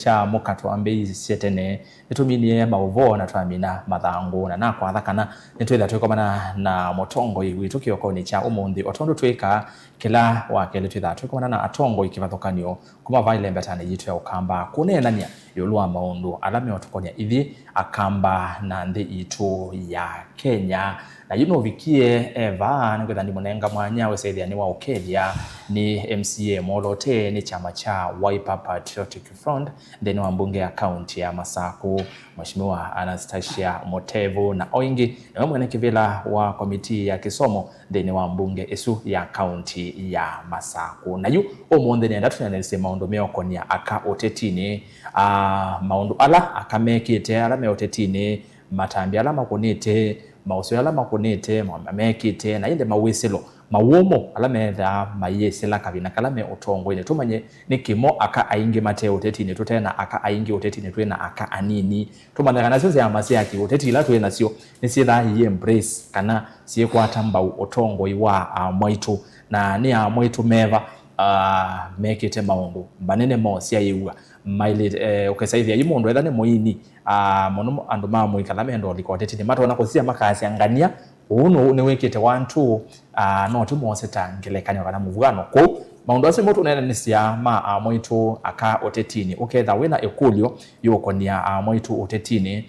cha mukato ambe setene nitumini mauvo na twamina mathangu na nakwa thakana nitwitha twikomana na motongo igwitu kiokoni cha umundi otondo twika kila wakele twitha twikomana na atongo ikivathukanio kuma vaile mbetane yitu ya ukamba kunenania yolua maundu alame otukonia ithi akamba na nthi itu ya Kenya na yuno vikie eva nkwetha ndi munenga mwanya wesethia ni wa ukedia ni MCA Molote ni chama cha Wiper Patriotic Front ndeni wa mbunge ya kaunti ya Masaku Mheshimiwa Anastasia Motevu na oingi na mwene kivila wa komiti ya kisomo ndeni wa mbunge esu ya kaunti ya Masaku na yu omonde ni ndatu nese maundu meokonia aka otetini maundu ala akamekite ala meotetini matambi ala makonete mauso ala makonete mamekite na inde mawisilo mawomo ala metha mayesela kabina kala me otongo ine tumanye nikimo aka aingi mateo tetini tutena aka aingi otetini twena aka anini tumana kana sio ya masi yaki oteti la twena sio nisitha ye embrace kana sie kwatamba otongo iwa mwaitu na ni mwaitu meva mekite maundu banene mo sia yewa maile ukesaithia yimundu etha ni muini mono andu mamwe kala mendo likoteti ni matona ko sia makasi angania uno ni wekete 1 2 no timoseta ngelekanya kana muvugano ko maundu ase moto nene nisia ma mwitu aka otetini uketha wina ekulio yokonia mwitu otetini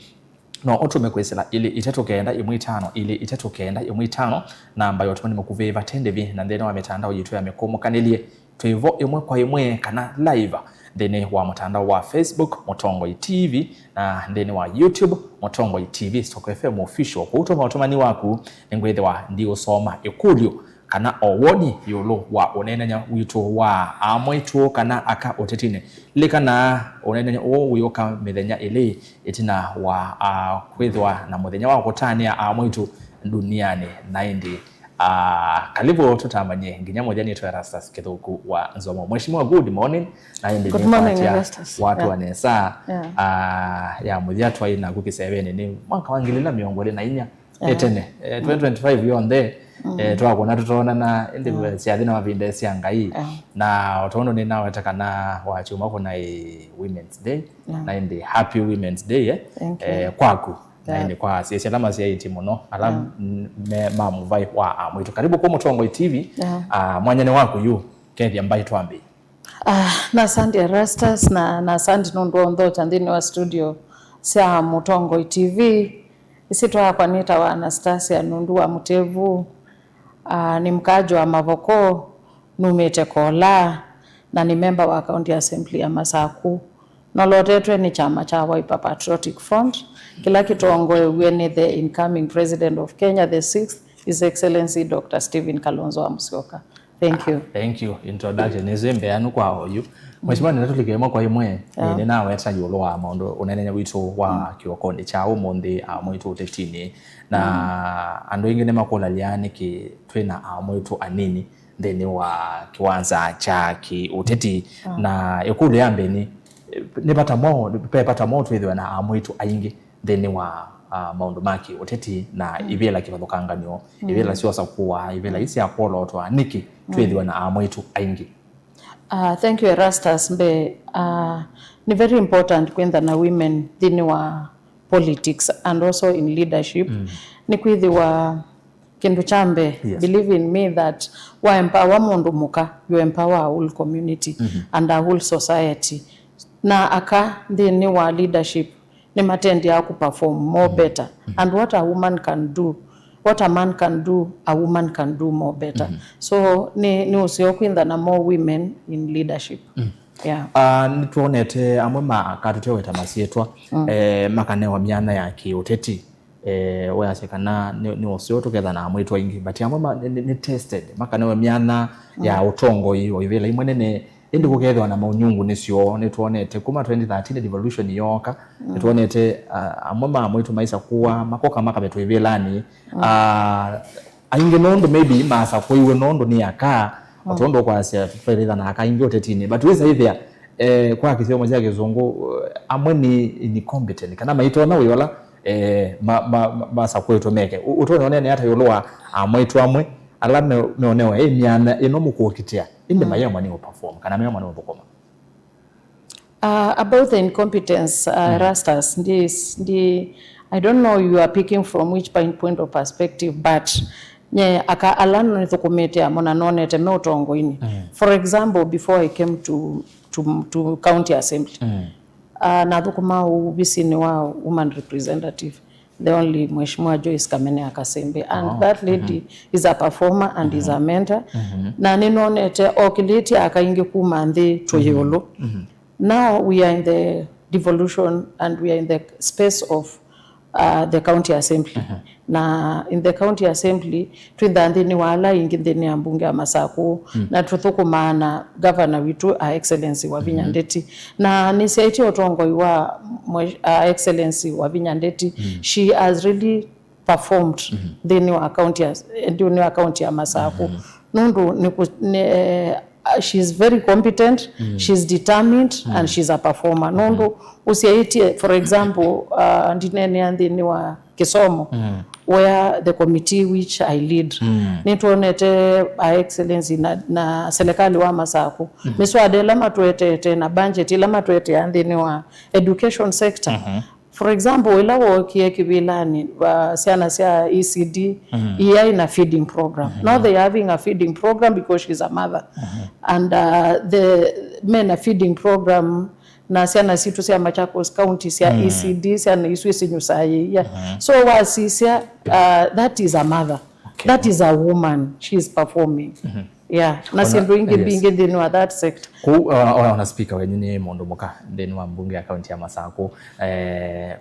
no otumekwesela ili itetokenda imwitano ili itetokenda imwitano namba yotumani mukuveva tendevi na ndene wa mitandao yitu ya mikomo kanilie twevo imwe kwa imwe kana live ndene wa mtandao wa Facebook Motongoi TV na ndene wa YouTube Motongoi TV Stock FM official kutoma otomani waku ngwethe wa ndio soma ekulio kana owoni yolo wa onenanya witu wa amwetu kana aka otetine likana onenanya uyoka methenya ile itina wa kwithwa na muthenya wa kutania amwetu duniani 90 kalibu tutamanye nginya moja ni Erastus Kithuku wa Nzomo. Mheshimiwa, good morning na indi good morning Erastus. Watu wanesa ya muthia twai na gukisebene ni mwaka wa 2024 etene 2025 yonde twakona tutona na indi siathina mavinda cia ngai na otondo ni nawe takana wa chuma kuna Women's Day na indi happy Women's Day kwaku na indi kwa sisi alama cia iti muno ala mamu vai wa mwitu karibu kwa Motongoi TV mwanyane wako yu kethi ambaye twambi na asante Erastus na asante nondondo chandini wa studio cia Motongoi TV isi twakwanita wa Anastasia Nundu wa Mutevu ni mkajo wa Mavoko numete kola na ni member wa County Assembly ya Masaku nolotetwe ni chama cha Wiper Patriotic Front kila kitongoe wene the incoming president of Kenya the 6th His Excellency Dr. Stephen Kalonzo Musyoka. Thank you. Thank you. Introduction nizembe anu kwa hoyu. Mheshimiwa ninatulikemo kwa imwe ni nawe yolo wa maundu unenenya witu wa kiokoni cha umundi mwitu utetini na andu ingi makola liani ki twena mwitu anini ndeni wa kiwanza cha ki uteti na ekulu yambe ni pata mo twithwe na mwitu aingi ndeni wa maundu maki uteti na ivela kivathukanganio ivela siosa kuwa ivela isi akolo otwa niki twithwe na mwitu aingi. Thank you Erastus mbe ni very important kwenda na women thini wa politics and also in leadership ni kwithi wa kindu chambe believe in me that wa empower mundu muka you empower a whole community and a whole society na aka thini wa leadership ni matendi ya kuperform more better and what a woman can do what a man can do a woman can do more better so ni usio kwinda na more women in leadership nituonete amwe makatutewe weta masietwa makane wa miana ya kiuteti weasekana ni usio together na amwe ingi but amwe ni tested makane wa miana ya utongo iyo ivela imwe ne indi kugethwa na maunyungu nisio nituonete kuma 2013 devolution yoka nituonete amwe mwitu maisa kuwa makoka makabetu ivelani ainge nondo maybe masa kuiwe nondo ni aka otondo kwa sia fedha na aka ingi otetini but wisa hithia kwa kisio moja kizungu amwe ni competent kana maito na uyola masa kuitu meke utone ne hata yoloa amwitu amwe ala meonewa miana inomukukitia inde mayama ni perform kana mayama ni bokoma About the incompetence, Rastas, I don't know you are picking from which point of perspective, but aka alano nithukumete amona nonete me utongo ini. For example, before I came to county assembly, nathukuma ubisini wa woman representative, the only Mheshimiwa Joyce Kamene Akasembe, and that lady is a performer and is a mentor. Na ninonete okiliti akaingi kumanthi toyolo. Now we are in the devolution and we are in the space of the county assembly. Na in the county assembly twithanthini wala ingithini ya mbunge ya Masaku na tuthukumana governor witu excellency wa Vinya Ndeti na nisiaiti otongoi wa excellency wa Vinya Ndeti. She has really performed thini wa county ya Masaku. Nundu she's very competent, she's determined, and she's a performer. Nundu usiaiti, for example, ndinene andini wa Kisomo, where the committee which I lead, nituonete excellency na serikali wa Masaku, miswade lama tuete na budget lama tuete andini wa education sector. For example, ila wokie kibilani siana sia ECD EI na feeding program. Now they are having a feeding program because she's a mother. And the men a feeding program na siana situ sia Machakos County sia ECD sia na iswisi nyusaye. So wasisia that is a mother. Okay. That is a woman. She is performing. Na sindu ingi bingi dinu wa that sector. Ona speaker wenyu ni Mondo Muka denu wa mbunge ya kaunti ya Masaku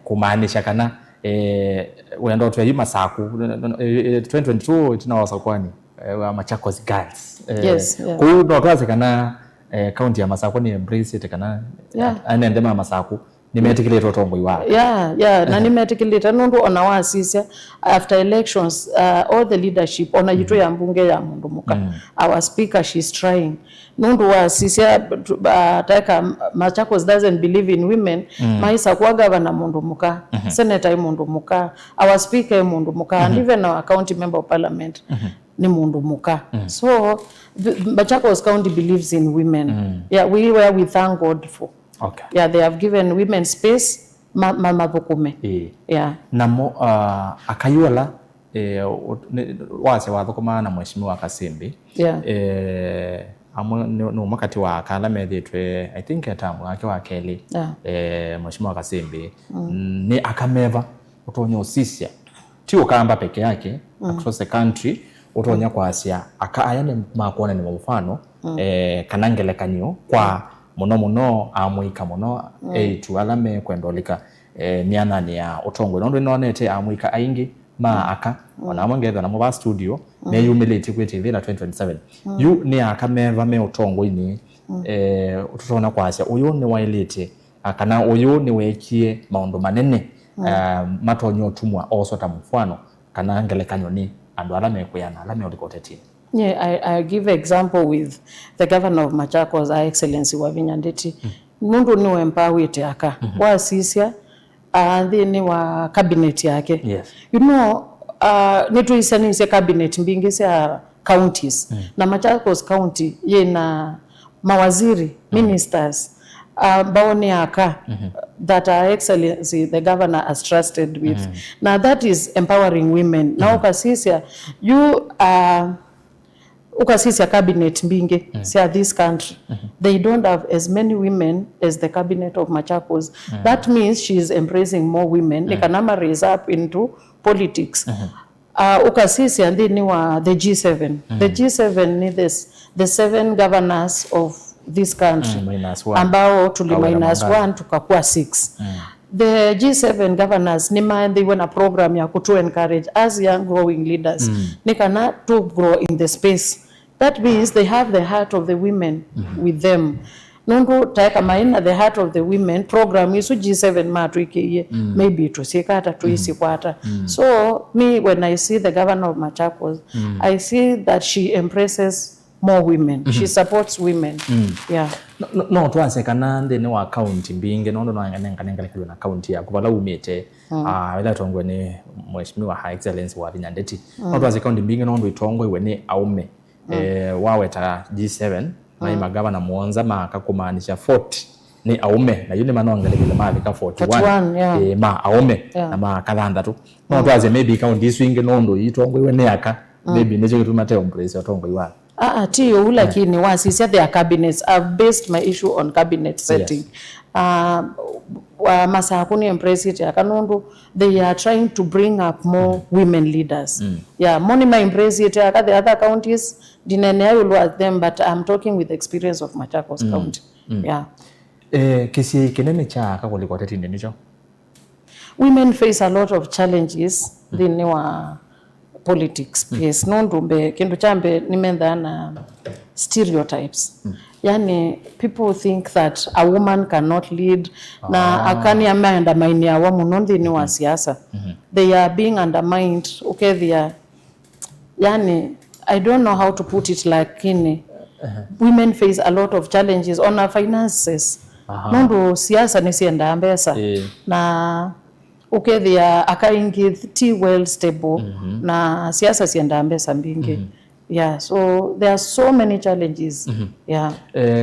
kumaanisha kana wendo tu ya Masaku 2022 tunawasa kwani wa Machakos Girls. Yes. Ndo kazi kana kaunti ya Masaku ni embrace it kana anendema Masaku nimetikileta otongo iwa. Na nimetikileta nundu ona wasisia after elections all the leadership ona yitu ya mbunge ya Mondo Muka. Our speaker, she's trying. Nundu wasisia taika Machakos doesn't believe in women. Maisa kwa governor Mondo Muka, senator Mondo Muka, our speaker Mondo Muka, and even our county member of parliament ni Mondo Muka. So Machakos County believes in women. We thank God for. Okay. They have given women space mavukume. Namo akayuala wase wathukuma na Mheshimiwa Akasembe. No makati wa kala medetwe I think atamu ake wa Kelly. Mheshimiwa Akasembe ni akameva utonyo sisia tio kamba peke yake across the country utonya kwa Asia akayane makuona ni mfano kanangelekanyo kwa muno amuika muno tualame kwendolika miana ni ya otongwe nondo nonete amuika aingi aka ona amongetha na mu studio me humility kwete thina 2027 yu ni akameva me otongwe ni utotona kwasya uyu ni wailete akana uyu ni wekie maundu manene matonyo otumwa osota mfano kana ngelekanyo ni andu alame kuyana alame olikoteti. I give example with the governor of Machakos, Her Excellency wa Vinya Ndeti. Nundu ni wempawite aka. Wasisia ni wa cabinet yake. Yes. You know, nitu isanise cabinet mbingi sia counties. Na Machakos County na mawaziri, ministers, baoni aka that Her Excellency the governor has trusted with. Now that is empowering women. Now ukasisia ukasisia cabinet mbinge sia this country they don't have as many women as the cabinet of Machakos. That means she is embracing more women. They can now raise up into politics. Ukasisia ndini wa the G7. The G7 ni the 7 governors of this country ambao tuli -1 tukakuwa 6. The G7 governors they want a program to encourage us young growing leaders to grow in the space. That means they have the heart of the women with them. Nungu taeka maina the heart of the women program isu G7 matuike maybe tusikata tuisi kwata. So me when I see the governor of Machakos, I see that she embraces more women. She supports women. No tuanse kanande ni wa county mbinge nondo nanganengale kilo na county ya kubala umete wala tongwe ni Mheshimiwa Her Excellency wa Vinya Ndeti. No tuanse county mbinge nondo itongwe wene aume waweta G7 na magavana muonza makakumaanisha 40 ni aume na yune manongelekele mavika 41 ma aume na ma kathandatu no twaze maybe count this winge nondo itongo iwe neaka maybe necho kitu mateo mpresi otongo iwa tiyo ula kini wasisia their cabinets. I've based my issue on cabinet setting. Masakuni empresi ya kanundu, they are trying to bring up more women leaders. Monima empresi ya the other counties dinene I will work them, but I'm talking with experience of Machakos County. Kisi kinene cha kakoliko teti nicho? Women face a lot of challenges dhini wa politics. Yes, nondumbe kindu chambe nimenda na stereotypes. Yani people think that a woman cannot lead na akani undermine ya wamu nondi ni wa siasa. They are being undermined. Okay, they are yani I don't know how to put it, like women face a lot of challenges on our finances. Nondo siasa nisienda mbesa na they are akaingi well stable na siasa sienda mbesa mbingi. So there are so many challenges.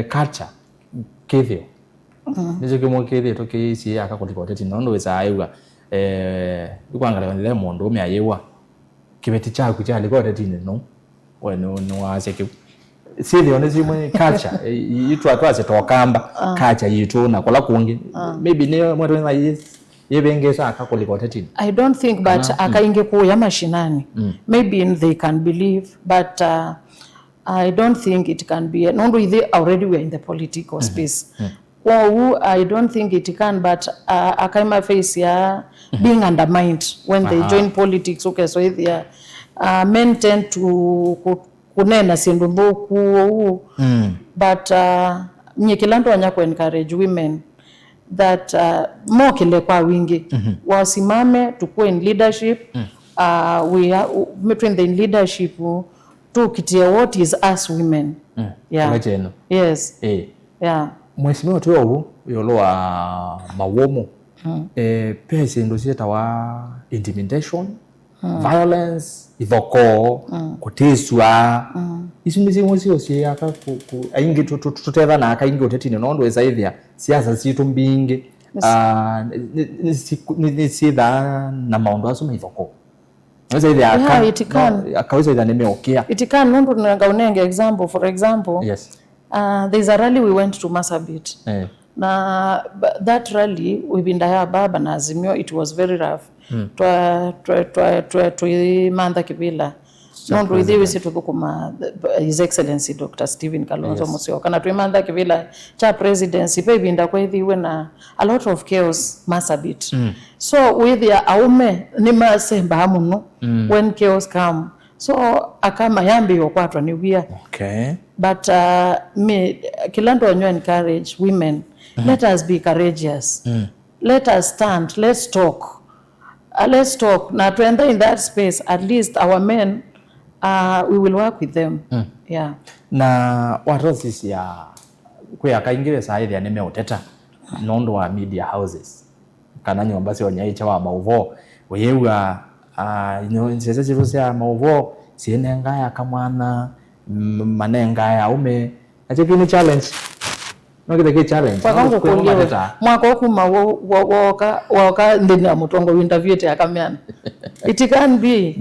Culture kithio nicho kimo kithio tukisi akakuliko teti nondo weza aiwa ukwangala ndile mundu ume ayewa kibeti chaku cyali ko teti no weno no waseke sithio ne simwe culture yitu atwase tokamba culture yitu na kola kungi maybe ne mweto na yebengesa akakuliko teti. I don't think but akainge kuya mashinani maybe they can believe, but I don't think it can be. Nondo they already were in the political space. I don't think it can, but akaima face ya being undermined when they join politics. Okay, so they men tend to kunena sindumbo ku but nyekilando anyako encourage women that more kile kwa wingi wasimame tukue in leadership. We are between the leadership to kitia what is us women. Yes. Mheshimiwa tu yoloa mawomo pese ndo sita wa intimidation, violence, ithoko, kuteswa isimizi mosi osi aka aingi tuteva na akaingi oteti nondo weza ithia siasa zitu mbingi ni sida na maondo asuma ithoko weza ithia akaweza ithia nemeokia it can nondo ngaunenge example. For example, there's a rally we went to Masabit. Na that rally wibindaya baba na Azimio, it was very rough. Manda kibila nondo idhiwe situ kuma His Excellency Dr. Stephen Kalonzo Musyoka na tuimanda kibila cha presidency pe binda kwa idhiwe na a lot of chaos Masabit. So with ya aume ni masemba hamuno when chaos come. So akama yambi yokwatwa ni wia. But me kilando wanyo encourage women, let us be courageous. Let us stand, let's talk. Na to enter in that space, at least our men, we will work with them. Na watozi ya kwa kaingire saidi ya neme uteta nondo wa media houses kananyi wambasi wanyaicha wa mauvo weyewa nsese chirusi ya mauvo sienenga ya kamwana manenga ya ume achekini challenge nokiteke challenge wakangu kuliwe mwako kuma waka ndini ya mutongo interview ya kamiana it can be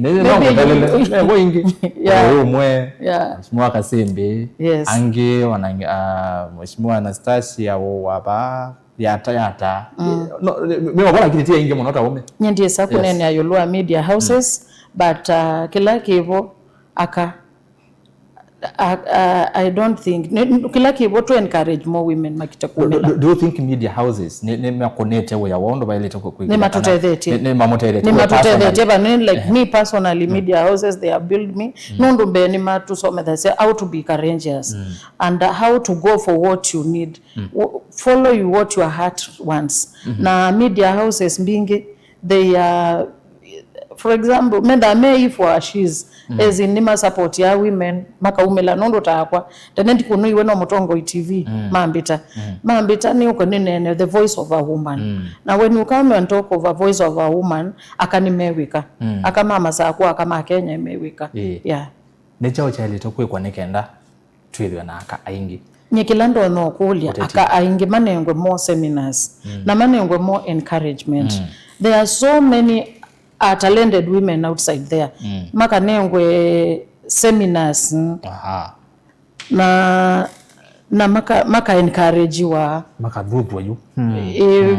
Mheshimiwa Kasembe ange Mheshimiwa Anastasia waba yata mimi wabona kititia inge monota ume nyendie sakunene ayolua media houses but kila kivo I don't think kila kivo to encourage more women makita kumela. Do you think media houses ne connect we ya wondo ba ile to ku ne matutethete but like me personally media houses they have built me nondo be ni matusome they say how to be courageous and how to go for what you need. Follow you what your heart wants. Na media houses mbingi they are for example menda me for she's as in nima support ya women makaumela nondo takwa tenendi kunu iwe no mutongo TV mambita ni uko nene the voice of a woman. Now when you come and talk of a voice of a woman akanimewika akamama sakwa kama Kenya imewika ne chao cha ile tokwe kwa nekenda twithwe na aka aingi nyekilando no kulia aka aingi manengwe more seminars na manengwe more encouragement. There are so many talented women outside there. Maka nengwe seminars na maka encourage wa maka guzwa yu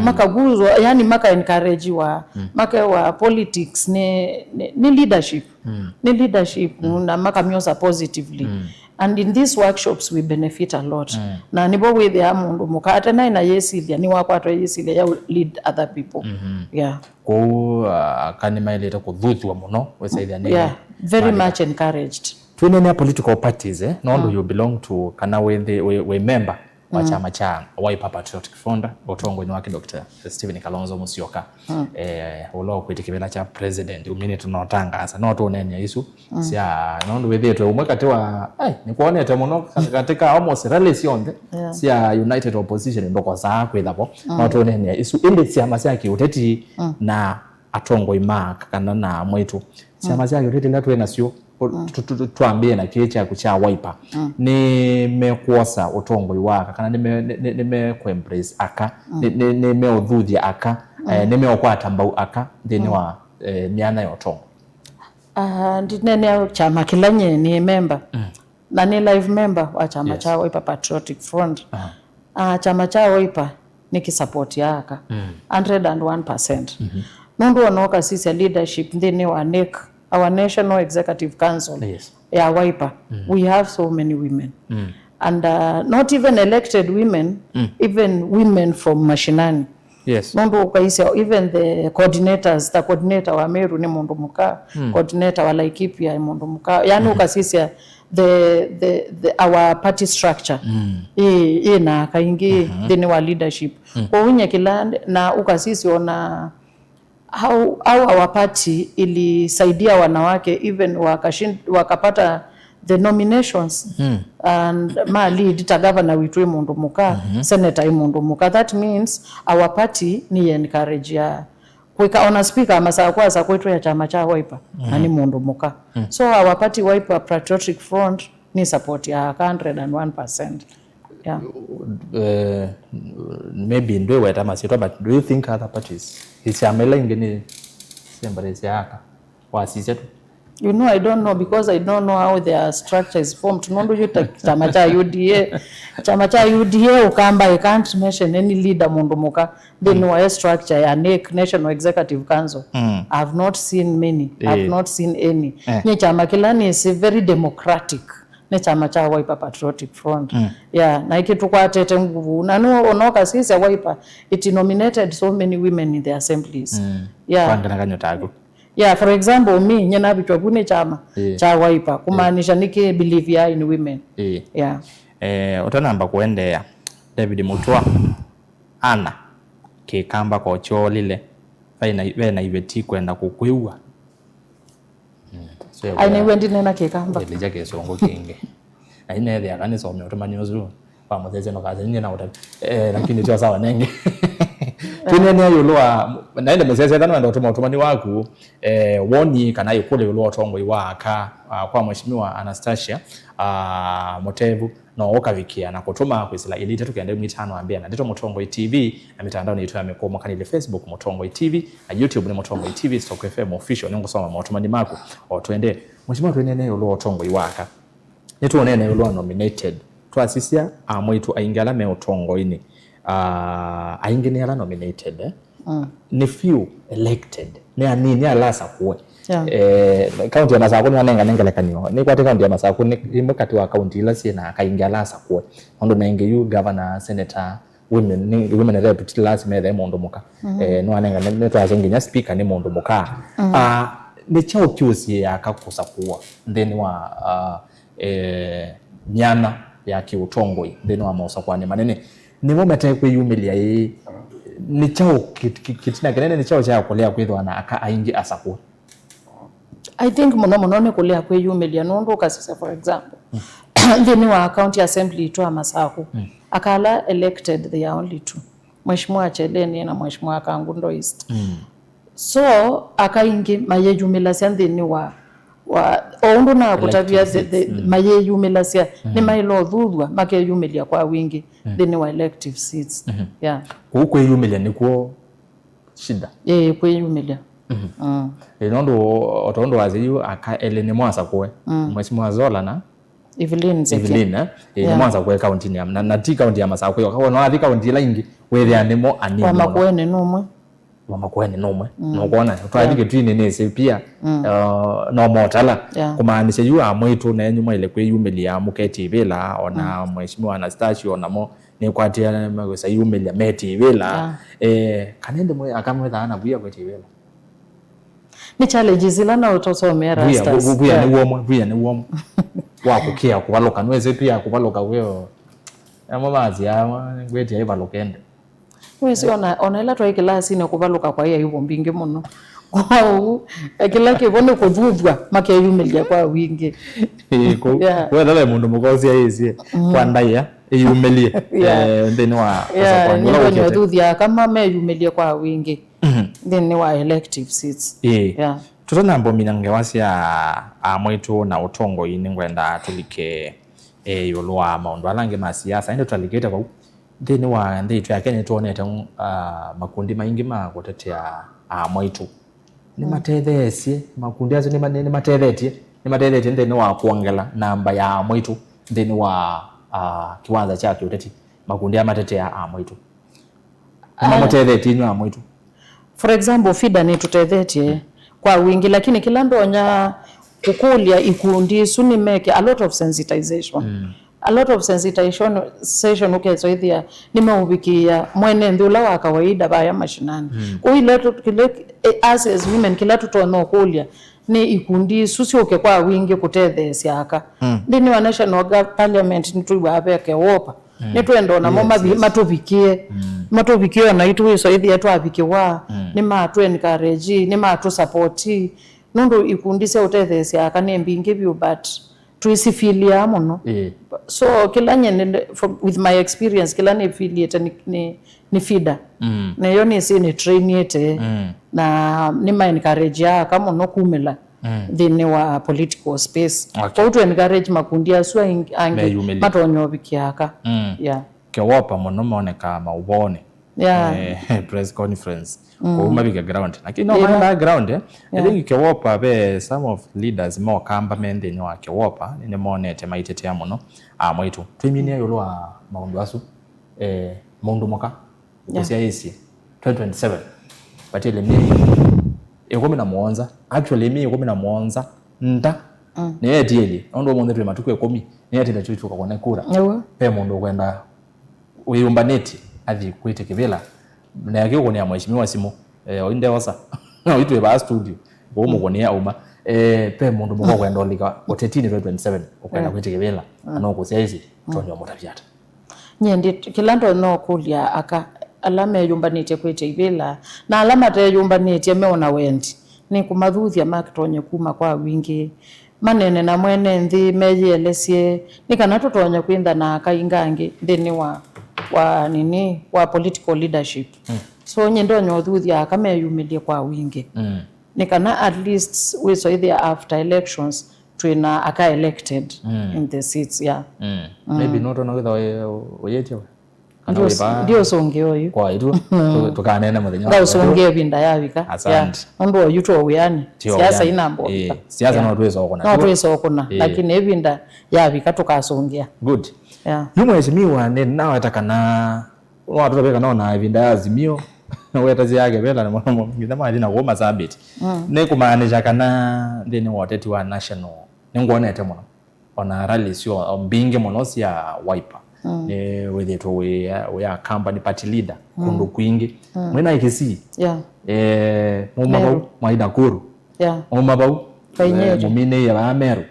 maka guzwa yani maka encourage wa maka wa politics ni leadership ni leadership na maka myosa positively and in these workshops we benefit a lot na nibo with ya mundu mukata na yesilia ni wakwatwa yesilia ya lead other people yeah ko kanima ile ko guzwa muno wesaidha ni yeah very much encouraged. Twinene political parties no you belong to kana we member wa chama cha Wiper Patriotic Front otongo ni wake Dr. Stephen Kalonzo Musyoka ulo kwitikibela cha president umini tunotanga asa no tunene isu sia no wethe umwe kati wa ni kuonete muno katika almost rally sionde sia United Opposition ndoko za kwithabo no tunene isu inde sia masia ki uteti na atongo imak kana na mwetu sia masia uteti na twena sio tuambie na kicha kucha Wiper nimekuosa utongo iwaka kana nimekuembrace aka nimeudhudia aka nimeokwata mbau aka ndini wa miana ya utongo ndinene chama kilanye ni member na ni live member wa chama cha Wiper Patriotic Front chama cha Wiper nikisupport yaka 101%. Nundu onoka sisi leadership ndini wa NEC our National Executive Council ya Wiper we have so many women and not even elected women even women from mashinani Nundu ukaisia even the coordinators the coordinator wa Meru ni mundu muka coordinator wa Laikipia ni mundu muka yani ukasisia the our party structure na kaingi dini wa leadership kwa unye kilande na ukasisi ona how our party ilisaidia wanawake even wakapata the nominations and ma lead ta governor witwe mundu muka senator mundu muka. That means our party ni encourage ya kweka ona speaker masaa kwa kwetu ya chama cha Wiper na ni mundu muka so our party Wiper Patriotic Front ni support ya 101%. Yeah. Maybe ndo weta masito but do you think other parties isiamela ingeni sembarese yaka wasise tu you know I don't know because I don't know how their structure is formed. Nondo yuta chama cha UDA ukamba I can't mention any leader mundu muka then wa structure ya NEC National Executive Council I've not seen many I've not seen any ni chama kilani is very democratic ne chama cha Wiper Patriotic Front yeah na ikitu kwa tete nguvu na onoka sisi Wiper it nominated so many women in the assemblies yeah kwangana kanyotago yeah for example me nyena bitwa kune chama cha Wiper kumaanisha niki believe ya in women yeah utanamba kuendea David Mutua ana kikamba kwa cho lile na iveti kwenda kukuiwa aine wendi nena kikamba ile kesongo kinge aine ya kanisa umeotomani uzuru kwa mzee no kazi nyingine na uta lakini tu sawa nenge tunene yulwa naenda mzee tano ndo utomani wako woni kana yukule yulwa tongo iwaka kwa mheshimiwa Anastasia Motevu no okavikia na kutuma kwisila ili tatu kaende mitano ambia na ndito Motongo TV na mitandao ni yetu ya Mekomo kanile Facebook Motongo TV na YouTube ni Motongo TV Stock FM official ningo soma Motomani mako otwende mheshimiwa tunene yulwa Motongo iwaka netu onene yulwa nominated twasisia amwitu aingala me Otongo ini aingene ala nominated ni few elected ne anini alasa kuwe county ya Masako ni nenga kanyo ni kwate county ya Masako ni mukati wa county ila sina kaingala sakwe ndo nenge you governor senator women rep last me the mondo muka no anenga ne twazenginya speaker ni mondo muka ne chao kyusi ya kakusa kuwa then wa nyana ya kiutongoi then wa mausa kwa ni manene ni momete kwe yumilia ni chao kitina kenene ni chao cha kolea kwithwa na aka aingi asakwa I think monone kulea kwe yumilia nondo kasisa for example then wa county assembly to Masako akala elected they are only two mheshimiwa Cheleni na mheshimiwa Kangundo East so akaingi mayejumila then wa wa oundu na kutavia mayeyumelasia ni mailo thuthwa makeyumelia kwa wingi thini wa elective seats yeah huko yumelia nikuo shida kweyumelia inondo otondo waziyu aka elene mwasa kwe mheshimiwa Zola na Evelyn ni mwanza kwe county ni na ti county ya Masako yo kawo no athi county la ingi wethe animo animo wa makwene nomwe no kuona twathike twine nese pia no motala kumaanisha yu amwitu na nyuma ile kweyumelia muketi vila ona mheshimiwa Anastasio ona mo ni kwatia magesa yumelia meti vila kanende mwe akamwetha ana buya kweti vila ni challenges ilana utosomea Rastas buya ni womo wa kukia kubaloka nweze pia kubaloka weo amazi ya ngweti ya ibalokende wesi ona ila twa klasi ne kubaluka kwa hiyo yubo mbingi muno kwao kila kibone kuvuthwa makeyumelia kwa wingi kwa dala mundu mukozi yesi kwa ndaya yumelie ndeni wa kwa ndio thuthia kama meyumelia kwa wingi ndeni wa elective seats tutana mbo minange wasia amwetu na utongo ini ngwenda tulike yolwa maundu alange masiasa ende twalikete kwa ndeni wa nditu ya Kenya tuonete makundi maingi ma kutetea amwetu ni matethesie makundi azo ni matethetie ndeni wa kuongela namba ya amwetu ndeni wa kiwanza chake uteti makundi amatetea amwetu matethetie ni amwetu for example FIDA ni tutethetie kwa wingi lakini kila ndonya kukulia ikundi suni make a lot of sensitization a lot of sensitization ukezo ithia nimeubikia mwene ndula wa kawaida baya mashinani uileto kile as women kila tutono kulia ni ikundi susioke kwa wingi kutethesia aka ndini wa national parliament nitwa abeke wopa nitwendo na matubikie na itu iso ithia twabikiwa ni matu encourage ni matu support nundu ikundise utethesia aka ni mbingi view but tuisifilia muno so kila nyene with my experience kila ni affiliate ni FIDA na yo ni si ni trainete na ni ma encourage kama no kumela thini wa political space kwa to encourage makundi asu angi matonyo bikiaka kewopa muno moneka maubone press conference kuma big ground lakini no background I think kewopa be some of leaders more kamba mende ni wa kewopa ni monete maitetea muno amwitu twiminia yolwa maundu asu maundu moka kusia isi 2027 patile mimi ekome na muonza actually mimi ekome na muonza nta ni yetieli ondo monde twe matuko ekomi ni yetela chuchuka kone kura pe mundu kwenda uyumbaneti athi kwite kivela na yake kunia mheshimiwa Simo oinde wasa no itwe ba studio bomo kunia uma pe mundu moko kwenda olika otetini 2027 ukwenda kwite kivela no kusia hizi tonyo motavyata nyendi kilando no kulia aka alama yumbanete kwite ivela na alama te yumbanete meona wendi ni kumathuthia makitonye kuma kwa wingi manene na mwene nthi meyelesie ni kana tutonye kwinda na kaingangi ndini wa political leadership so nyendo nyothuthia kama yumilie kwa wingi ni kana at least we so either after elections twina aka elected in the seats maybe not on oyetio ndio songeo yu kwa itu tukanena muthenya ndio songeo binda yabika ndo yuto uyani siasa inambo siasa no twesa okona lakini ebinda yabika tukasongea good mheshimiwa ni nao atakana watu wabeka naona ebinda yazimio wetazi yake bela na mwana ngidama alina goma sabit ne kumaanisha kana ndeni wateti wa national ngone muno ona rally sio mbinge monosi ya Wiper wetheto we are company party leader kundu kwingi mwena ikisi mumabau maida kuru mumabau mumine ya Ameru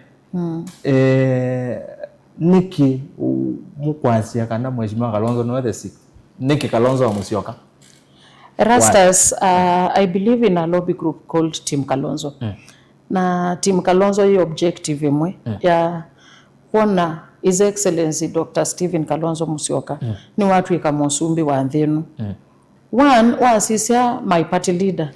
niki mukwasia kana mheshimiwa Kalonzo no the sick niki Kalonzo wa Musyoka Rastas I believe in a lobby group called Team Kalonzo na Team Kalonzo hiyo objective imwe ya kuona His Excellency Dr. Stephen Kalonzo Musyoka ni watu ikamosumbi wa nthinu one wasisia my party leader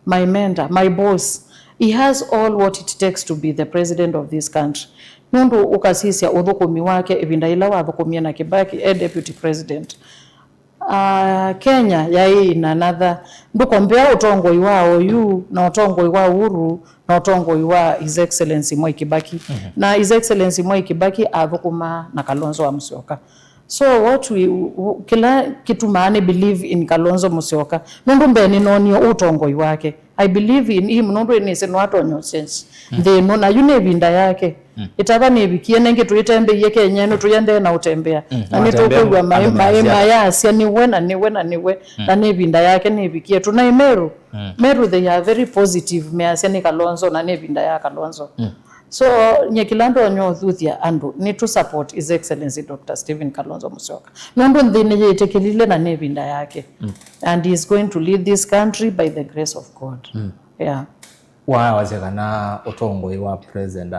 my mentor my boss he has all what it takes to be the president of this country. Nundu ukasisia uthukumi wake ibinda ila wathukumia na Kibaki deputy president. Kenya yai in another ndukombea utongoi wao yu na utongoi wa Uhuru na utongoi wa His Excellency Mwai Kibaki na His Excellency Mwai Kibaki athukuma na Kalonzo Musyoka. So what kila kitu maane believe in Kalonzo Musyoka nundu mbeni nonio utongoi wake. I believe in him nundu ni senwato nonsense they no na yune binda yake itaba ni bikie nenge tuitembe yeke yenyeno tuyende na utembea na nitokwa maya sia ni wena na ni binda yake ni bikie tuna Meru Meru they are very positive me asia ni Kalonzo na ni binda ya Kalonzo so nyekilando onyothuthia andu ni to support His Excellency Dr. Stephen Kalonzo Musyoka nundu ndine yetekelile na ni binda yake and he is going to lead this country by the grace of God yeah wazekana utongoi wa president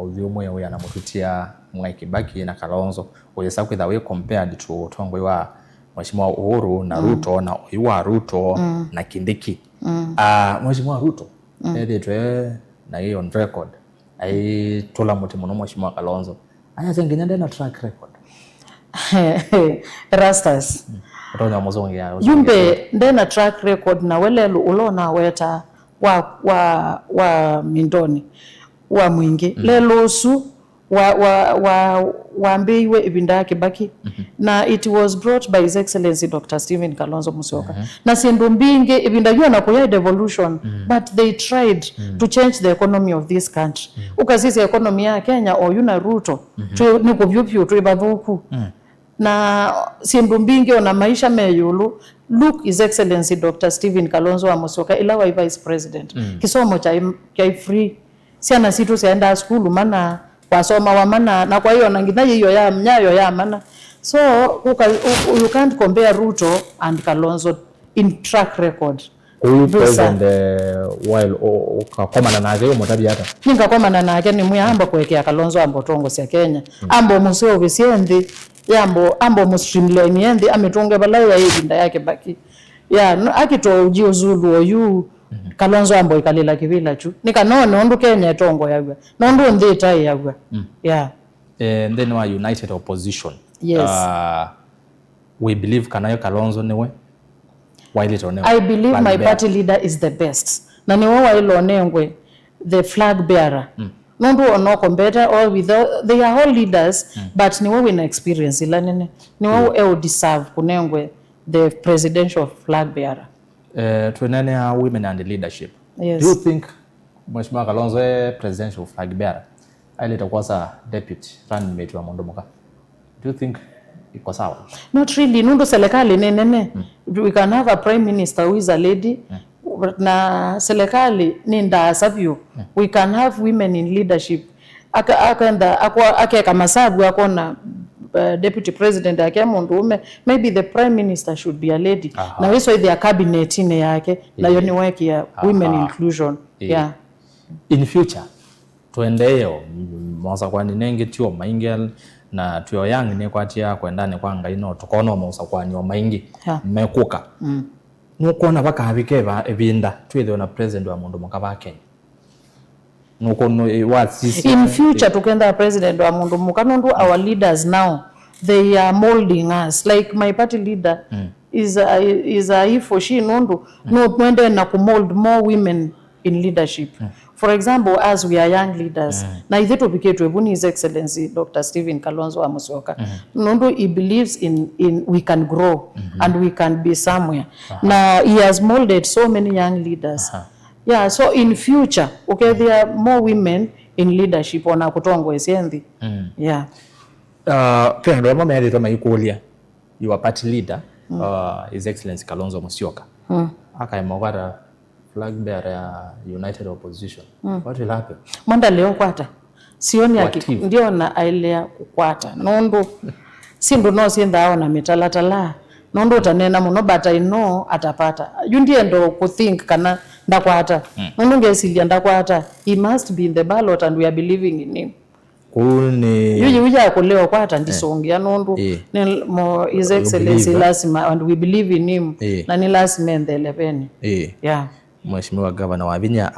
uthiumwe uya na mututia Mwai Kibaki na Kalonzo uyesa kwitha we compared to utongoi wa Mheshimiwa Uhuru na Ruto na uwa Ruto na Kindiki Mheshimiwa Ruto editwe na hiyo on record ai tola muti muno Mheshimiwa Kalonzo aya zengenya na track record Rastas ronya muzongi ya yumbe ndena track record na welelu ulona weta wa mindoni wa mwingi lelosu wa mbiwe ibinda Kibaki na it was brought by His Excellency Dr. Stephen Kalonzo Musyoka na sindu mbingi ibinda yua na kuya devolution but they tried to change the economy of this country ukasisi economy ya Kenya o yuna Ruto ni kuvyupyu tu ibadhuku na sindu mbingi ona maisha meyulu look His Excellency Dr. Stephen Kalonzo Musyoka ila wa vice president kisomo cha free siana situ sienda school mana wasoma wa mana na kwa hiyo nangitha hiyo ya mnyayo ya mana so you can't compare Ruto and Kalonzo in track record president while ukakomana na zeo mutabi hata ninga komana na yake ni muyamba kuwekea Kalonzo ambo tongo sia Kenya ambo museo visiendi ambo mustreamline yendi ametunga balaya ibinda yake Baki ya akito ujio Zulu oyu Kalonzo ambo ikalila kivila chu nikanone ondu Kenya tongo yagwa nondu ndita yagwa yeah and then our united opposition yes we believe kanayo Kalonzo niwe while it onewe I believe my party leader is the best na niwe while onengwe the flag bearer nondu onoko better all with they are all leaders but niwe wina experience ila nene niwe deserve kunengwe the presidential flag bearer tuenene women and leadership yes. Do you think Mheshimiwa Kalonzo presidential flag bearer aileta kwasa deputy running mate wa Mondo Moka do you think iko sawa not really nundu serikali nene we can have a prime minister who is a lady na serikali ninda savio we can have women in leadership akaenda akeka masabu akona deputy president yake mundu maybe the prime minister should be a lady na weso the cabinet ine yake na yoni work ya women inclusion yeah in future tuendeyo mwanza kwa ninenge tio maingel na tuyo yangi ne kwatia kwendane kwanga ino tukono mwanza kwa ni maingi mekuka nuko baka habikeba ebinda twethe na president wa Mondo Moka ba Kenya nuko in future tukenda president wa Mondo Moka nondu our leaders now they are molding us like my party leader is a if or she nondu no twende na kumold more women in leadership for example as we are young leaders na itheto biketu ebuni His Excellency Dr. Stephen Kalonzo Musyoka nondu he believes in we can grow and we can be somewhere na he has molded so many young leaders yeah so in future okay there are more women in leadership ona kutongo esiendi yeah kendo mama yale toma ikulia your party leader His Excellency Kalonzo Musyoka akaimogara flag bearer ya united opposition what will happen mwanda leo kwata sioni yake ndio na ailea kukwata nondo sindu no sinda aona mitalatala nondo tanena muno but I know atapata yundie ndo ku think kana ndakwata nondo ngesilia ndakwata he must be in the ballot and we are believing in him kuni yuja kuleo kwata ndisongia nondo ni His Excellency lazima and we believe in him na ni lazima endele peni yeah Mheshimiwa Governor wa Vinya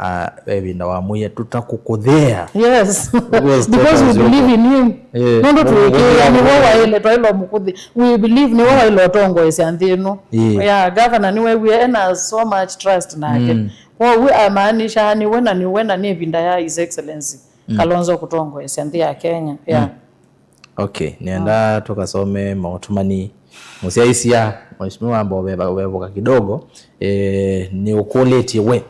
ebinda wa muye tutakukuthea. Yes. Because we believe in him. No to ni wawa ile twailo mukuthi. We believe ni wawa ile otongo esianthino. Yeah, Governor niwe we ena so much trust nake. Kwa we amaanisha ni wena ni ebinda ya His Excellency Kalonzo Kutongo esianthia ya Kenya. Yeah. Okay, nienda tukasome mautumani musiaisia Mheshimiwa ambao wevoka kidogo ni ukoleti we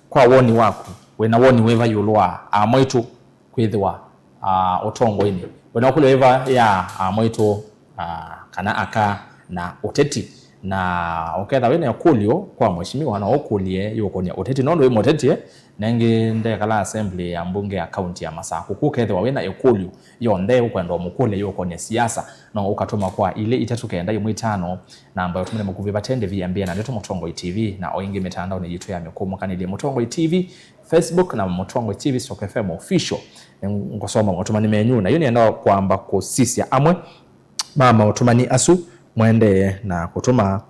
kwa woni wako wena woni weva yulwa amwitu kwithwa utongo ini wena kule weva ya amwitu kana aka na uteti na oketha wena yakulio kwa Mheshimiwa na okulie yukonia uteti nondo we moteti nenge ndekala assembly ya mbunge ya county ya Masaku kukethwa wena yakulio yonde ukwenda mukule yukonia siasa no ukatuma kwa ile itatu kenda imwitano na ambayo tumene mukuvi batende viambia na ndeto Mutongo TV na oingi mitandao ni yitu ya mikumu kanile Mutongo TV Facebook na Mutongo TV Stock FM official ngosoma mutumani menyu na yoni enda kwamba kusisia amwe mama utumani asu mwende na kutuma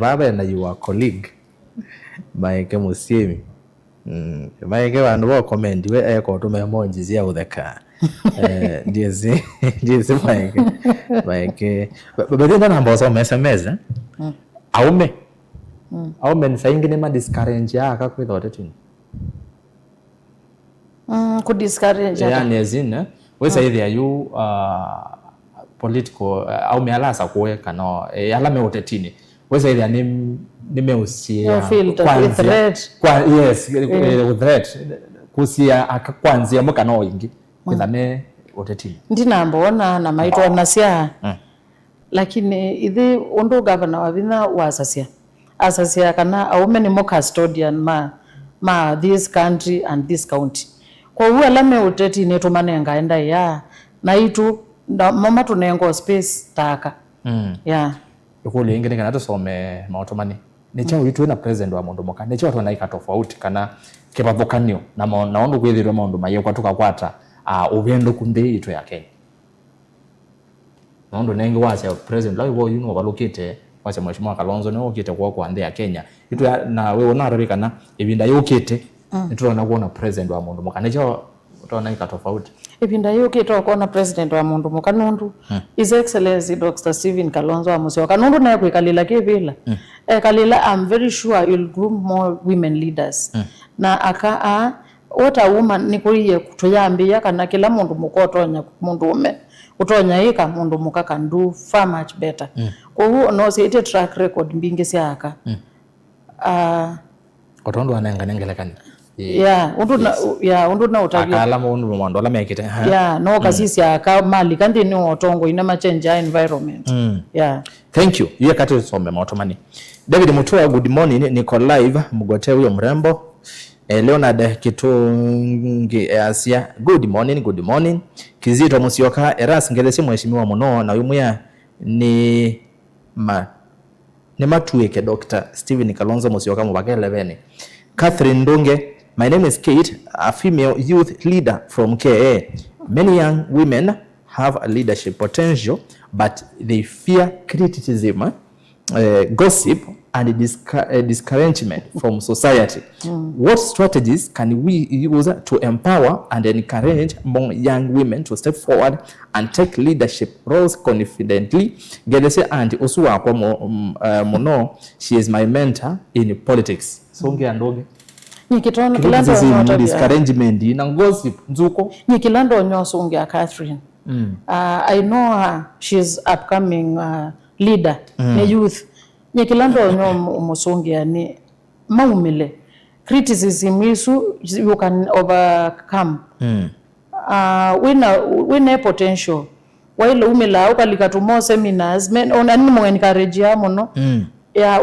baba na your colleague Maike Musiemi Maike wandu wa comment we eko tume emoji zia utheka ndiye Maike baba na mbozo SMS aume ni saingi ma discourage aka kwithote tini ku discourage yani azina we say there you political au mealasa kuweka no alame utetini weza ile nimeusia kwa yes threat kusia akakwanzia muka no ingi kwithame utetini ndinambona na maitwa nasia lakini ithi undu governor wa Vinya wasasia kana aume ni mo custodian ma this country and this county kwa hiyo alame utetini tumanenga enda ya na itu mama tunengo space taka yeah ukuli ingine kana tusome mautomani necha uitwe na president wa mundu moka necha watu naika tofauti kana kebavokanio na naondo kwithirwa maundu mayo kwa tukakwata ubendo kumbe itu ya Kenya naondo nengi wacha president lawo wo yuno balokete wacha Mheshimiwa Kalonzo ne okite kwa ande ya Kenya itu na wewe unarabika na ibinda yokete nituna kuona president wa mundu moka necha utaona ika tofauti ibinda yuki to kuona president wa mundu mukanundu His Excellency Dr. Stephen Kalonzo wa Musyoka kanundu na kwikalila kivila kalila I'm very sure you'll groom more women leaders na aka what a woman nikuiye kutuyambia kana kila mundu mukotonya mundu ume utonya ika mundu muka can do far much better kwa hiyo no see track record mbingi siaka otondo ananganengelekani undu na utabia akala mundu mwandu la mekite no kasisi aka mali kandi ni otongo ina change environment thank you yeye kati some mautomani David Mutua good morning niko live Mugote huyo mrembo Leonard Kitungi Asia good morning Kizito Musyoka Eras ngelesi Mheshimiwa muno na uyumuya ni matueke Dr. Stephen Kalonzo Musyoka mubake 11 Catherine Ndunge my name is Kate, a female youth leader from KA. Many young women have a leadership potential, but they fear criticism, gossip, and discouragement from society. What strategies can we use to empower and encourage more young women to step forward and take leadership roles confidently? Gedese and Osua Mono, she is my mentor in politics. Songe Andoge. Nikitono kilando nyoto discouragement na gossip nzuko nikilando nyoso ungia Catherine I know her, she's upcoming leader the youth nikilando nyomo musongia ni maumile criticism isu you can overcome wina potential waile umela ukalika more seminars men onani mo encourage ya mono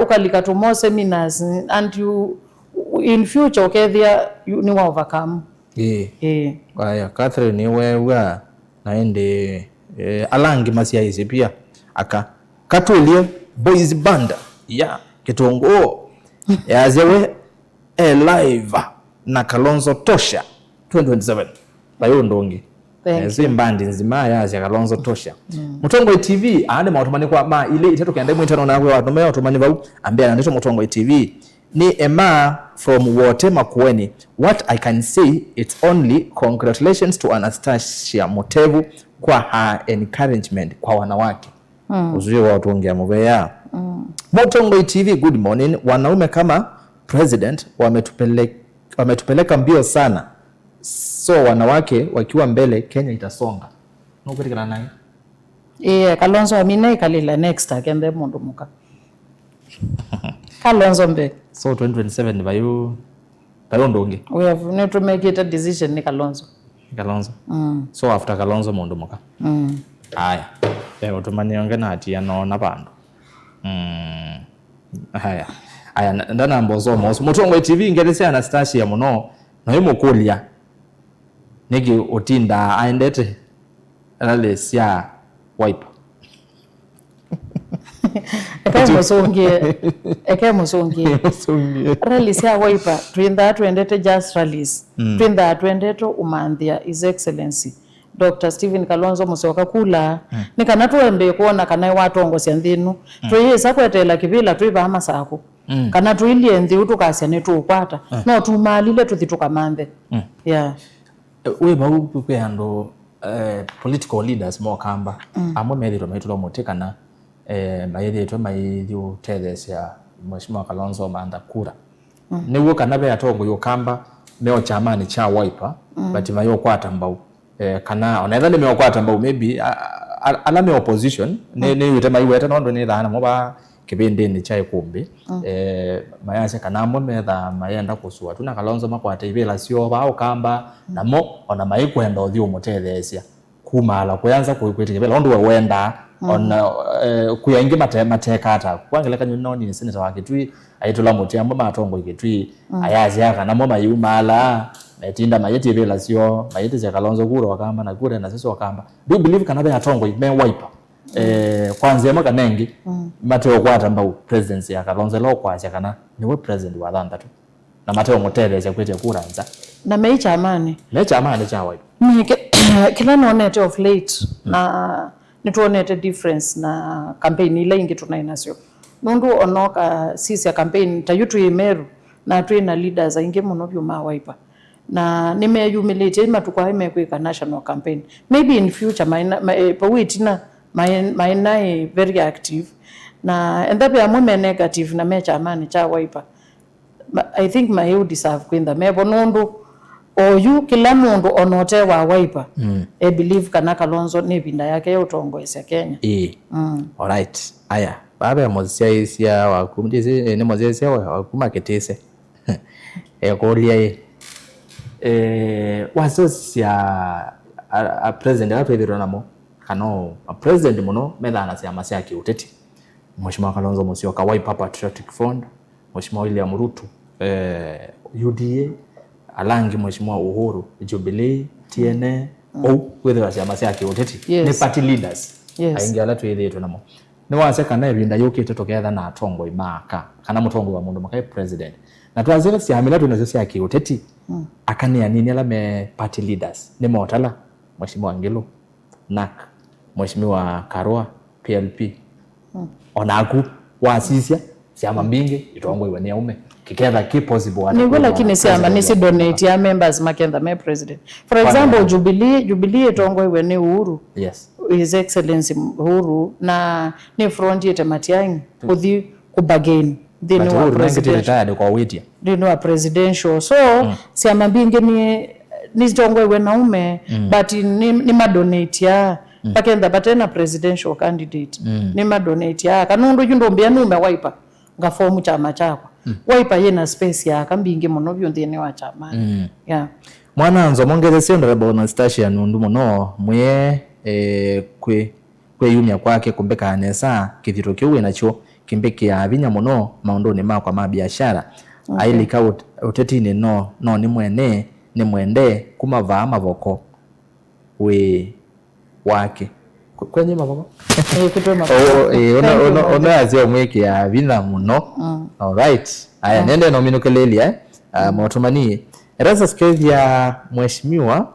ukalika more seminars and you in future there you ni overcome aya Catherine ni wewe naende alangi masia hizi pia aka katulie boys band kitongo yazewe live na Kalonzo Tosha 2027 bayo ndongi zimbandi nzima yazi Kalonzo Tosha Mutongo TV ande mautomani kwa ma ile itatu kende mwitano na kwa watu mautomani bau ambia na Mutongo TV ni ema from wote Makueni, what I can say it's only congratulations to Anastasia Mutevu kwa her encouragement kwa wanawake. Uzuri wa watu ongea mubea. Motongo TV, good morning. Wanaume kama president wametupeleka mbio sana. So wanawake wakiwa mbele Kenya itasonga. Nukutikana nayo? Kalonzo amine ikalila next akende mundu muka. Kalonzo mbe. So 2027 bayo ndonge. We have need to make it a decision ni Kalonzo. Kalonzo. So after Kalonzo mundu muka. Haya. Utumanyonge na ati anona bandu. Haya. Aya ndana mbozo moso. Motongo TV ngerese Anastasia muno nayo mukulia. Nigi utinda aendete rale sia wipe. Eke musongie. Rally sia wipe. Twinda tuendete just rallies. Twinda tuendete umandia His Excellency Dr. Stephen Kalonzo Musyoka kula nikana tuembe kuona kana watu sia nthinu tuyisa kwetela kivila twiba amasako kana tuilie nthi utukasya netukwata no tumalile tuthitukamanthe we bau kwe ando political leaders mo kamba amwe methiro maitula mutikana mayethitwe maithu tethesia Mheshimiwa Kalonzo manda kura niguo kana be atongo yo kamba meo chamani cha Wiper but mayo kwata mbau kana onaitha ni meo kwata mbau maybe alame opposition ni wite maiweta no ndo ni thana moba kibindi ni chai kumbi mayase kana amwe metha mayenda kusua tuna Kalonzo makwata ibela sio ba okamba namo ona maikwenda othi umutethesia kumala kuyanza kuikwitibela ndo wenda ona kuyaingi mateka ata kwangeleka nyuno ni senator wake twi aitula muti ambo matongo ikitwi ayazi aka namo mayumala metinda mayetibela sio mayete za Kalonzo kuro wakamba na kure na sisi wakamba do believe kana be atongo ime Wiper kwanza yama kanengi mateo kwata mbau presidency ya Kalonzo lo kwasya kana niwe president wa thanda tu na mateo muteleza kwete kuranza na mecha amani cha Wiper kila nonete of late na nituonete difference na campaign ile ingi tunainasyo nundu onoka sisi ya campaign tayutu imeru na twina leaders ingi muno byuma Wiper na nimeyumilite matukwa imekwika national campaign maybe in future pawitina my very active na endapo ya mume negative na mecha amani cha Wiper I think my deserve kwenda mebo nundu oyu kila mundu onote wa Wiper believe kana Kalonzo ni binda yake ya utongoesya Kenya alright aya baba ya mozisia isia wakumdise ni mozisia wakumaketese kolia wasosia a president atwethirwa namo kano a president muno methana cia masya kiuteti Mheshimiwa Kalonzo Musyoka Wiper Patriotic Fund Mheshimiwa William Ruto UDA alangi Mheshimiwa Uhuru Jubilee TNA wethira cia masya kiuteti ni party leaders aingi ala twethirwa namo ni wase kana ebinda yukite toketha na atongo imaka kana mutongo wa mundu makai president na twazira cia amila tunazo cia kiuteti akania nini ala me party leaders ni motala Mheshimiwa Ngilo NAK Mheshimiwa Karua PLP onaku wasisia siama mbingi itongo iwe ni aume kiketha ki possible ni wala kini siama nisi donate ya members makenda me president for example Jubilee itongo iwe ni Uhuru His Excellency Uhuru na ni frontier Matiang'i kuthi kubagain dini wa presidential so siama mbingi ni tongo iwe naume but ni madonate ya pakenda batena presidential candidate ni madonate ya kanundu yundo mbia nume Wiper nga formu chama chako Wiper yena space ya kambingi muno byondene wa chama mwananzo mongeze Honorable Anastasia nundu muno mwe kwe yumya kwake kumbeka anesa kithito kiwe nacho kimbeke ya vinya muno maondoni makwa mabiashara ailika utetini no ni mwende kumava mavoko we wake kwenye mavoko ona azio mweke ya vina muno alright aya nende no minukeleli motomani rasa skezi ya Mheshimiwa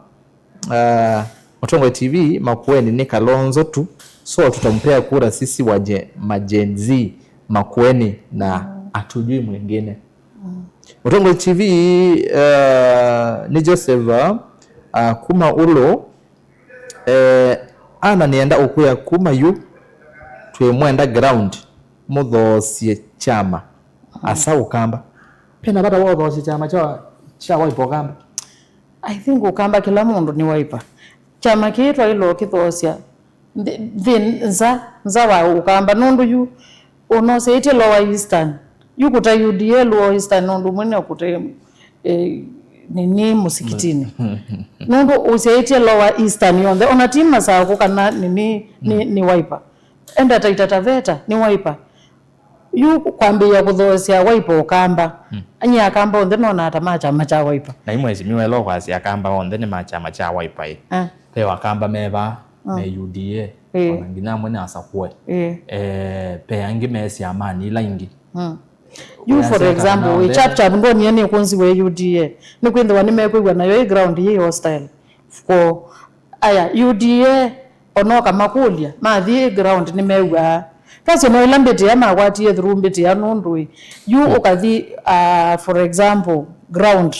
Motongo TV Makueni ni Kalonzo tu so tutampea kura sisi waje majenzi Makueni na atujui mwingine Mutongo TV ni Joseph kuma ulo ana nienda ukuya kuma yu twemwenda ground muthosie chama asa ukamba pena bata wothosie chama cha Wiper ukamba. I think ukamba kila mundu ni Wiper chama kitwa ilo kithosia nza wa ukamba nundu yu unoseite Lower Eastern yukuta UDA Lower Eastern nundu mwene ukuta nini musikitini nundu useite Lower Eastern yonde ona tima saa kukana ni Wiper enda Taita Taveta ni Wiper yu kwambia kuthosia Wiper ukamba anya akamba onde nona atama chama cha Wiper na imwezi miwelo kwasi akamba onde ni machama cha Wiper pe wakamba meba me UDA ona ngina mwene asakwe pe yangi mesi amani ila ingi you for example we chap ndo niene kunzi we UDA ni kwenda wanimekwigwa nayo ground ye hostile for aya UDA onoka makulia mathi ground nimewa kasi no ilambeti ya magwati ye thrumbeti ya nundui you ukathi for example ground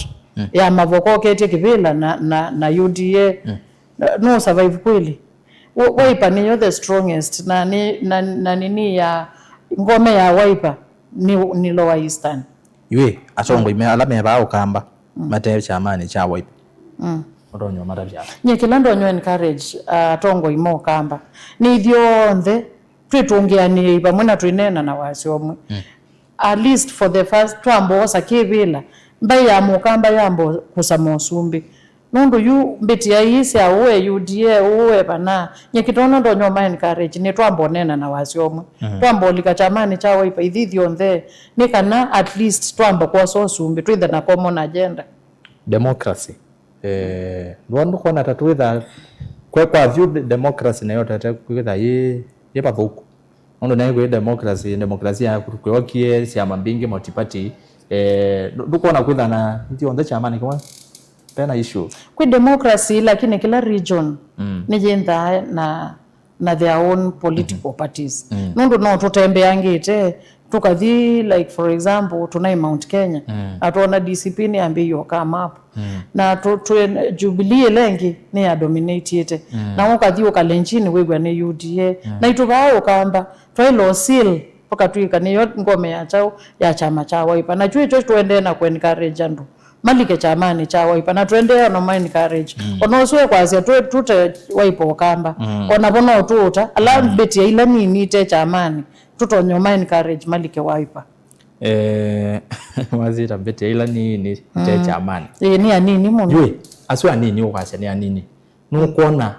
ya mavoko kete kivila na UDA no survive kweli Wiper ni the strongest na nini ya ngome ya Wiper ni Lower Eastern ywe achongo ime alame ba ukamba mate chamani cha Wiper odonyo matabya nyekilando nyo encourage tongo imo kamba ni thionthe twitungiani pamwe na twinena na wasiomwe at least for the first twambo sakivila mbai ya mukamba yambo kusama usumbi nundu yu mbiti ya isi ya uwe UDA uwe pana nyekitono ndo nyoma encourage ni twambo nena na wasiomwe twambo lika chamani cha Wiper ithithionthe ni kana at least twambo kwa so sumbi twithe na common agenda democracy ndu kona tatuitha kwa view democracy na yote kwitha ye pathuku ndu na kwa democracy ya kutokiokie siama mbingi multiparty ndukona kwitha na ithionthe chamani kwa pena issue kwa democracy lakini kila region ni jenda na their own political parties nundu no tutembeangite tukathi like for example tunai Mount Kenya atuona DCP ni ambiyo kama hapo na Jubilee lengi ni ya dominate yete na ukathi ukalenchini wegwa ni UDA na itubao kamba twailo seal poka tuika ni ngome ya chao ya chama cha Wiper na chuo tuende na encourage andu malike chamani cha Wiper na tuende no mind encourage onoswe kwazia tute Wiper kamba ona bono tuta ala beti ila nini te chamani tutonyo mind encourage malike Wiper wazira beti ila nini te chamani ni ya nini mundu ywe aswa nini ukasha ni ya nini nukuona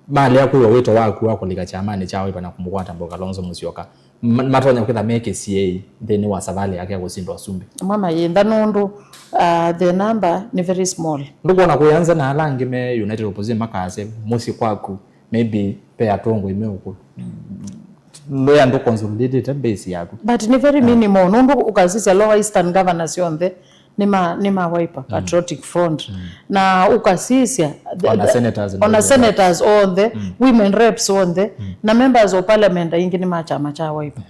mali yako yo wito wako lika chamani cha Wiper na kumbukwata mboga Kalonzo Musyoka matonya kwitha meke CA then wasavali yake kusindwa sumbi mama yenda nundu the number ni very small ndukona kuyanza na alangi me United Opposition makase musi kwaku maybe pe atongo imeuko loya ndo consolidated base yako but ni very minimal nundu ukasisa Lower Eastern governors yonthe nima Wiper Patriotic Front na ukasisia on senators on the women reps on the na members of parliament ingi ni machama cha Wiper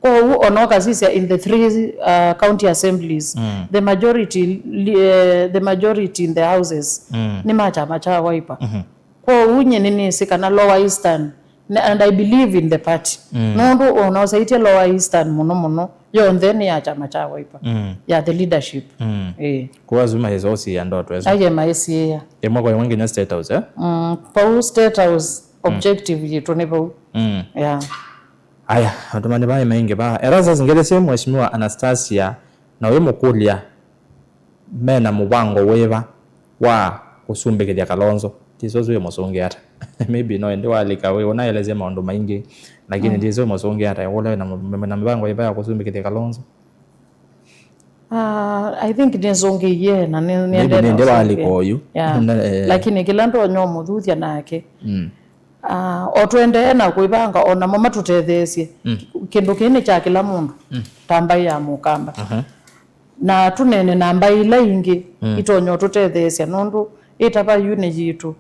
kwa onoka sisia in the 3 county assemblies the majority in the houses ni machama cha Wiper kwa unye nini sikana Lower Eastern and I believe in the party nundu unaosaitia Lower Eastern muno yonthe ni ya chama cha Wiper ya the leadership kwa zuma hizo si ya ndoto hizo aje maisi ya emoko yongi na state house pa state house objective yetu ne pa yeah aya atumane bae maingi ba eraza zingere semu mheshimiwa Anastasia na we mukulia mena mubango weva wa kusumbikithia Kalonzo tizozo yemosonge hata maybe no ende walika we unaelezea maondo maingi lakini ndizo mosonge hata wala na mbango ibaya kusumbikithia Kalonzo I think nizonge ye na niende waliko yu lakini kila ndo nyomo thuthia nake otwende na kuibanga ona mama tutethesie kindu kini cha kila mundu tambai ya mukamba na tunene namba ila ingi itonyo tutethesia nundu itapa unity yitu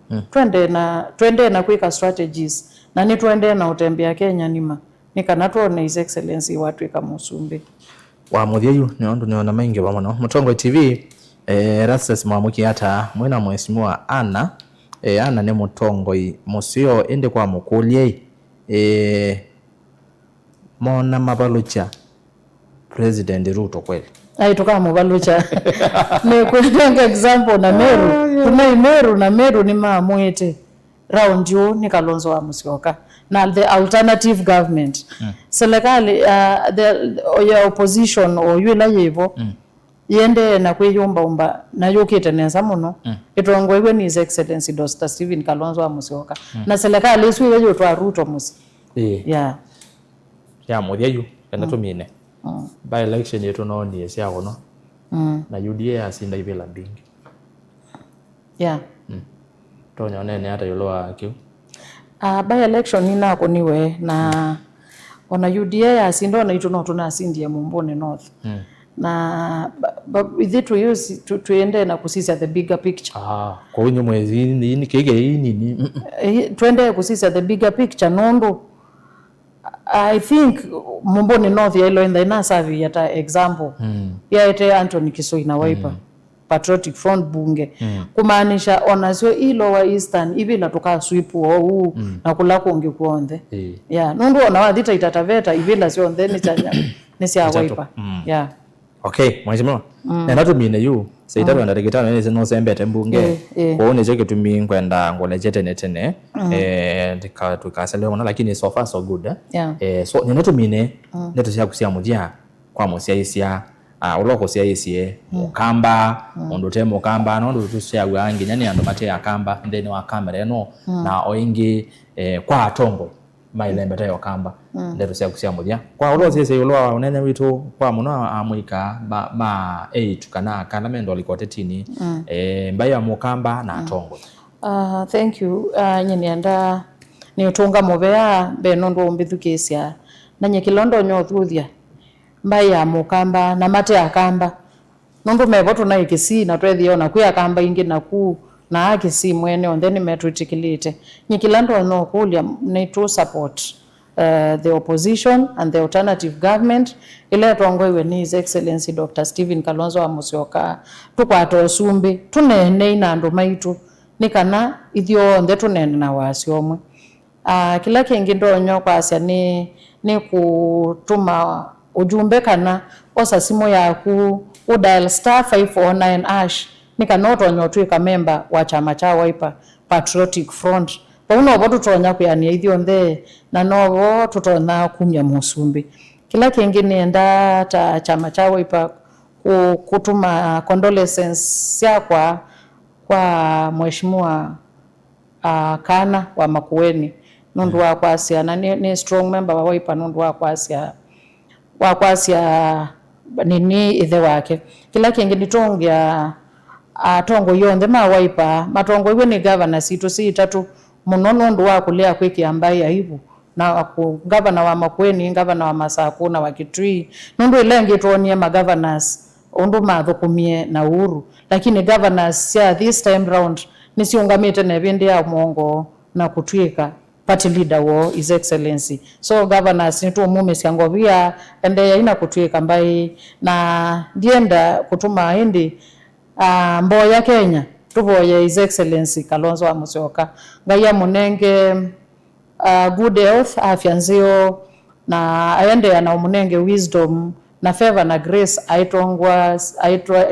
twende na kuika strategies na ni twende na utembea Kenya nima nikana tuone his excellency watu ikamusumbi wa muthieyu niona maingi wa muno Mutongo TV Erastus Mwamuki hata mwina mheshimiwa Anna Anna ni Mutongoi musio ende kwa mukulie mona mabalucha President Ruto kweli ai toka mubalucha ne kwa example na Meru tuna Meru na Meru ni mamwete round yo ni Kalonzo wa Musyoka na the alternative government serikali the opposition o yula yevo yende na kweyumba na yokite neza muno itongo iwe ni His Excellency Dr. Stephen Kalonzo wa Musyoka na serikali isu yo twa Ruto musi yeah ya muthieyu kana tumine by election yetu no ni cia gono na UDA asinda ibela bingi yeah tonya nene hata yuloa kiu by election ni nako niwe na ona UDA asinda na itu no tunasindia Mumbone North na with it we use to ende na kusisa the bigger picture kwa hiyo mwezi ni kige nini twende kusisa the bigger picture nondo I think Mumbone North ya ilo ina serve yata example ya ete Anthony Kisoi na Wiper Patriotic Front bunge kumaanisha onasio ilo wa Eastern ibila toka sweep huu na kulako ungekuonde yeah nondo ona wadita itataveta ibila sio ndeni chanya nisi ya Wiper yeah okay mheshimiwa na natumine yu seitaro na regitano nene no sembete mbunge kwa one joke tumi ngwenda ngolejete netene tukaselewa mwana lakini so far so good so ninatumine neto cia kusia muthia kwa musia isia uloko cia icie mukamba ondote mukamba no ndu cia gwangi nyani ando mate ya kamba ndeni wa kamera no na oingi kwa atongo mailembete yo kamba ndeto cia kusia muthia kwa ulo cie ulo unene witu kwa muno amwika ma 8 kana mendo likotetini mbaya mukamba na atongo thank you nyeni anda ni utunga mubea beno ndo mbithukesia na nyekilondo nyothuthia mbaya mukamba na mate akamba nondo mevoto na ikisi na twethio na kuya kamba ingi na ku na akisi mwene on then metritikilite nyikilando no kulia ni to support the opposition and the alternative government ile tongoiwe ni His Excellency Dr. Stephen Kalonzo wa Musyoka tukwato sumbi tunene ina ndo maitu nikana ithio nde tunene na wasiomwe kila kingi ndonyo kwa asia ni kutuma ujumbe kana osa simu yaku udial *549# nikanoto nyotwika member wa chama cha Wiper Patriotic Front pauno botu tonya kuyania ithio nthe na novo tutona kumya musumbi kila kingi nienda ta chama cha Wiper kutuma condolences yakwa kwa mheshimiwa Kana wa Makueni nundu wa kwasia na ni strong member wa Wiper nundu wa kwasia nini ithe wake kila kingi nitongia atongo yonde ma Wiper matongo iwe ni governor situ si tatu munono ndu wa kulia kwiki ambaye aibu na ku governor wa Makueni governor wa Masako na wa Kitui nundu ilengi tuonie ma governors undu mathukumie na Uhuru lakini governors ya this time round nisiungamite na bindi ya mongo na kutwika party leader wo His Excellency so governors nitu mume siangovia ende ina kutwika mbai na ndienda kutuma hindi mboya Kenya tuvoye His Excellency Kalonzo wa Musyoka ngaya munenge good health afya nzio na aende ana munenge wisdom na favor na grace aitongwa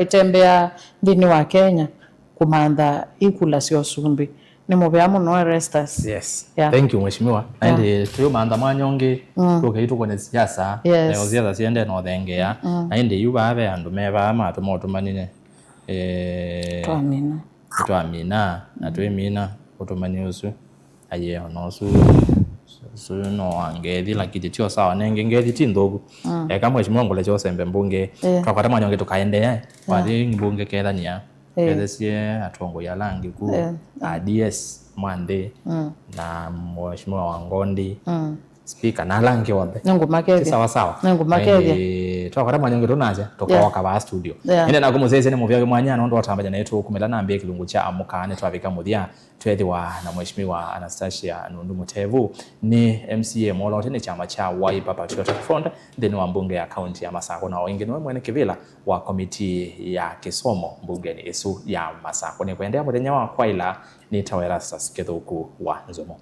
itembea ndini wa Kenya kumanda ikula sio sumbi ni mubea muno Erastus yes thank you mheshimiwa and tuyo maandamano nyonge tukaitu kwenye siasa leo ziada siende no thengea na inde yuba ave andu meva ama tumotumanine twamina na twemina utumani usu aye onosu no angethi lakini tio sawa nenge ngethi ti ndogo kama mheshimiwa ngole cho sembe mbunge twakwata manyonge tukaende wathi mbunge kethania kethesie atongo ya langi ku DS Mwande na mheshimiwa Wangondi speaker na langi wothe Nangumake sawa sawa nangumake twakora mwanyonge tunaje tukoka ba studio ine na kumuzeze ne muvya mwanya ndo watambaja na yetu kumela nambe kilungu cha amukane twavika muthia twethiwa na mheshimiwa Anastasia Nundu Mutevu ni MCA molote ni chama cha Wiper Patriotic Front ndeni wa mbunge ya county ya Masako na wengi ni mwene kivila wa komiti ya kisomo mbunge ni isu ya Masako ni kuendea muthenya wa kwaila ni Tawe Erastus Kithuku wa Nzomo